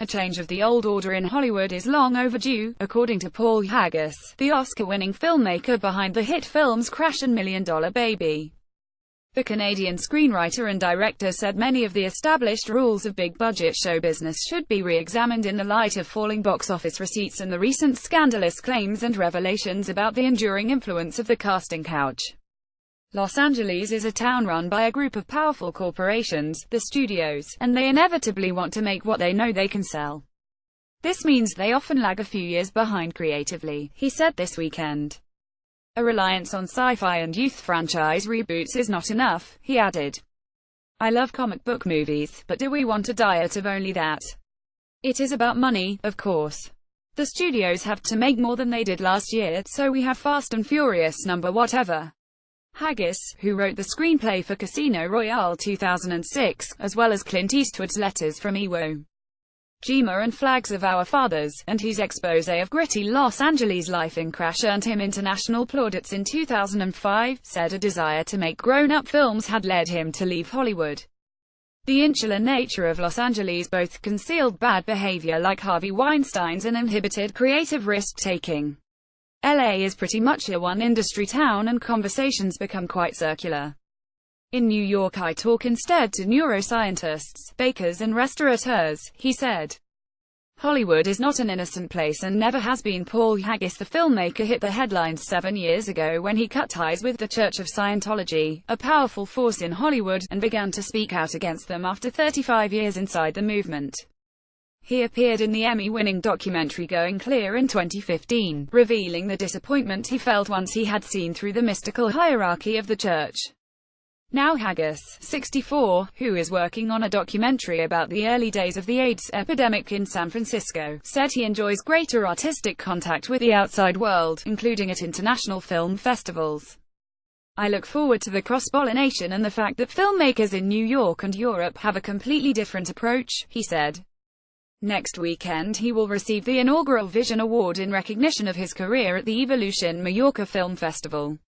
A change of the old order in Hollywood is long overdue, according to Paul Haggis, the Oscar-winning filmmaker behind the hit films Crash and Million Dollar Baby. The Canadian screenwriter and director said many of the established rules of big-budget show business should be re-examined in the light of falling box office receipts and the recent scandalous claims and revelations about the enduring influence of the casting couch. Los Angeles is a town run by a group of powerful corporations, the studios, and they inevitably want to make what they know they can sell. This means they often lag a few years behind creatively, he said this weekend. A reliance on sci-fi and youth franchise reboots is not enough, he added. I love comic book movies, but do we want a diet of only that? It is about money, of course. The studios have to make more than they did last year, so we have Fast and Furious number whatever. Haggis, who wrote the screenplay for Casino Royale 2006, as well as Clint Eastwood's Letters from Iwo Jima and Flags of Our Fathers, and his exposé of gritty Los Angeles life in Crash earned him international plaudits in 2005, said a desire to make grown-up films had led him to leave Hollywood. The insular nature of Los Angeles both concealed bad behavior like Harvey Weinstein's and inhibited creative risk-taking. LA is pretty much a one-industry town and conversations become quite circular. In New York I talk instead to neuroscientists, bakers and restaurateurs, he said. Hollywood is not an innocent place and never has been. Paul Haggis, the filmmaker, hit the headlines 7 years ago when he cut ties with the Church of Scientology, a powerful force in Hollywood, and began to speak out against them after 35 years inside the movement. He appeared in the Emmy-winning documentary Going Clear in 2015, revealing the disappointment he felt once he had seen through the mystical hierarchy of the church. Now Haggis, 64, who is working on a documentary about the early days of the AIDS epidemic in San Francisco, said he enjoys greater artistic contact with the outside world, including at international film festivals. I look forward to the cross-pollination and the fact that filmmakers in New York and Europe have a completely different approach, he said. Next weekend he will receive the inaugural Vision Award in recognition of his career at the Evolution Mallorca Film Festival.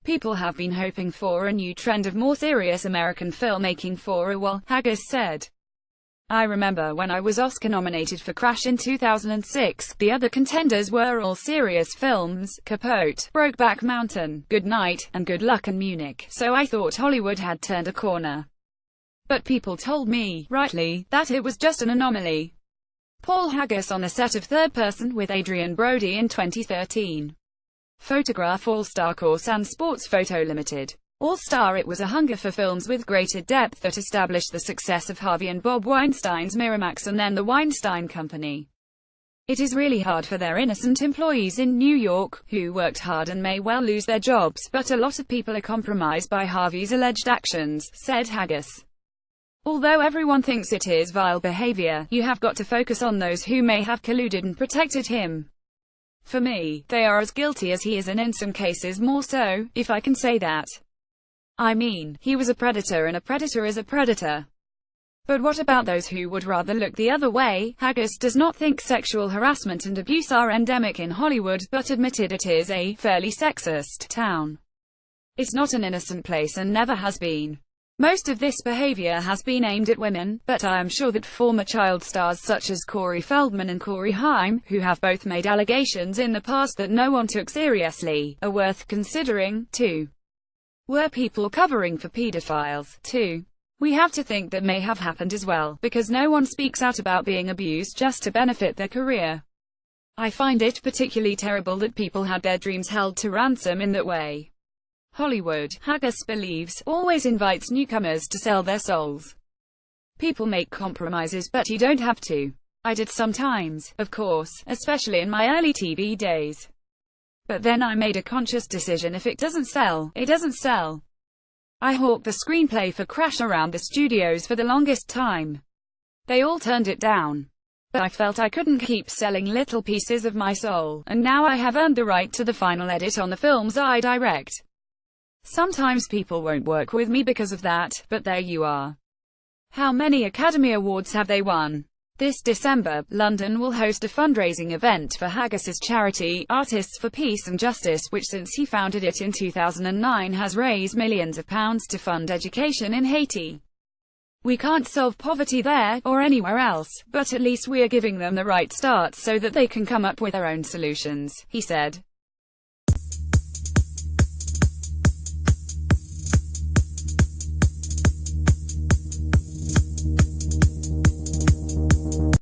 People have been hoping for a new trend of more serious American filmmaking for a while, Haggis said. I remember when I was Oscar-nominated for Crash in 2006, the other contenders were all serious films, Capote, Brokeback Mountain, Good Night, and Good Luck and Munich, so I thought Hollywood had turned a corner. But people told me, rightly, that it was just an anomaly. Paul Haggis on the set of Third Person with Adrien Brody in 2013. Photograph All-Star Corsan Sports Photo Limited. All-Star. It was a hunger for films with greater depth that established the success of Harvey and Bob Weinstein's Miramax and then the Weinstein Company. It is really hard for their innocent employees in New York, who worked hard and may well lose their jobs, but a lot of people are compromised by Harvey's alleged actions, said Haggis. Although everyone thinks it is vile behavior, you have got to focus on those who may have colluded and protected him. For me, they are as guilty as he is, and in some cases more so, if I can say that. I mean, he was a predator and a predator is a predator. But what about those who would rather look the other way? Haggis does not think sexual harassment and abuse are endemic in Hollywood, but admitted it is a fairly sexist town. It's not an innocent place and never has been. Most of this behavior has been aimed at women, but I am sure that former child stars such as Corey Feldman and Corey Haim, who have both made allegations in the past that no one took seriously, are worth considering, too. Were people covering for pedophiles, too? We have to think that may have happened as well, because no one speaks out about being abused just to benefit their career. I find it particularly terrible that people had their dreams held to ransom in that way. Hollywood, Haggis believes, always invites newcomers to sell their souls. People make compromises, but you don't have to. I did sometimes, of course, especially in my early TV days. But then I made a conscious decision: if it doesn't sell, it doesn't sell. I hawked the screenplay for Crash around the studios for the longest time. They all turned it down. But I felt I couldn't keep selling little pieces of my soul, and now I have earned the right to the final edit on the films I direct. Sometimes people won't work with me because of that, but there you are. How many Academy Awards have they won? This December, London will host a fundraising event for Haggis's charity, Artists for Peace and Justice, which since he founded it in 2009 has raised millions of pounds to fund education in Haiti. We can't solve poverty there, or anywhere else, but at least we are giving them the right start so that they can come up with their own solutions, he said.